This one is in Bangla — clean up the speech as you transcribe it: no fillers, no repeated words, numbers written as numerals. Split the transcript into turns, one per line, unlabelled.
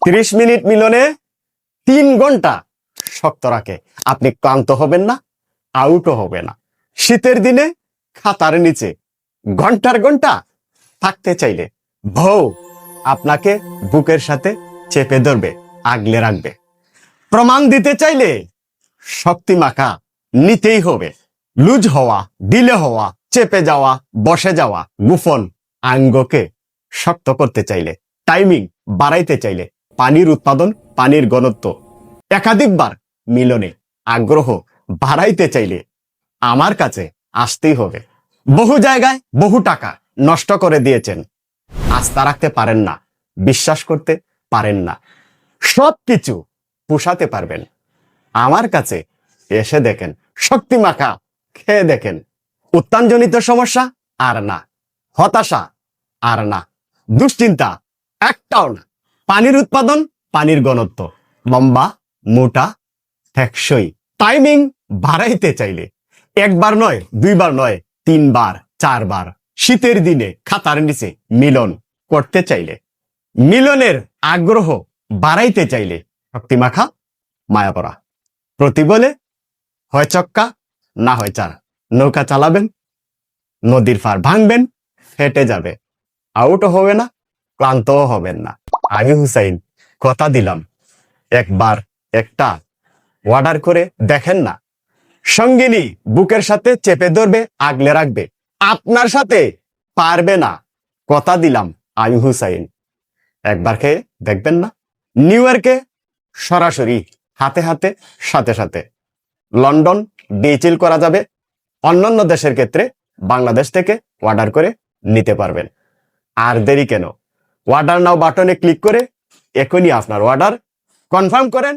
30 মিনিট মিলনে 3 ঘন্টা শক্ত রাখে। আপনি ক্লান্ত হবেন না, আউটও হবে না। শীতের দিনে খাতার নিচে ঘন্টার ঘন্টা থাকতে চাইলে বউ আপনাকে বুকের সাথে চেপে ধরবে, আগলে রাখবে। প্রমাণ দিতে চাইলে শক্তি মাখা নিতেই হবে। লুজ হওয়া, ঢিলে হওয়া, চেপে যাওয়া, বসে যাওয়া গুফন আঙ্গকে শক্ত করতে চাইলে, টাইমিং বাড়াইতে চাইলে, পানির উৎপাদন, পানির ঘনত্ব একাধিকবার মিলনে আগ্রহ বাড়াইতে চাইলে আমার কাছে আসতেই হবে। বহু জায়গায় বহু টাকা নষ্ট করে দিয়েছেন, আস্থা রাখতে পারেন না, বিশ্বাস করতে পারেন না, সবকিছু পোষাতে পারবেন। আমার কাছে এসে দেখেন, শক্তি মাখা খেয়ে দেখেন। উত্তানজনিত সমস্যা আর না, হতাশা আর না, দুশ্চিন্তা একটাও না। পানির উৎপাদন, পানির ঘনত্ব লম্বা, মোটা, টেকসই। টাইমিং বাড়াইতে চাইলে একবার নয়, দুইবার নয়, 3 বার, 4 বার। শীতের দিনে খাতার নিচে মিলন করতে চাইলে, মিলনের আগ্রহ বাড়াইতে চাইলে শক্তিমাখা মায়াপড়া। প্রতি বলে হয় চক্কা, না হয় চার। নৌকা চালাবেন, নদীর পার ভাঙবেন, হেঁটে যাবে, আউটও হবে না, ক্লান্তও হবেন না। আমি হুসাইন কথা দিলাম, একবার একটা অর্ডার করে দেখেন না। সঙ্গিনী বুকের সাথে চেপে ধরবে, আগলে রাখবে, আপনার সাথে পারবে না। কথা দিলাম আমি হুসাইন, একবার খেয়ে দেখবেন না। নিউ ইয়র্কে সরাসরি, হাতে হাতে, সাথে সাথে। লন্ডন ডিএচএল করা যাবে। অন্যান্য দেশের ক্ষেত্রে বাংলাদেশ থেকে অর্ডার করে নিতে পারবেন। আর দেরি কেন? অর্ডার নাও বাটনে ক্লিক করে এখনই আপনার অর্ডার কনফার্ম করেন।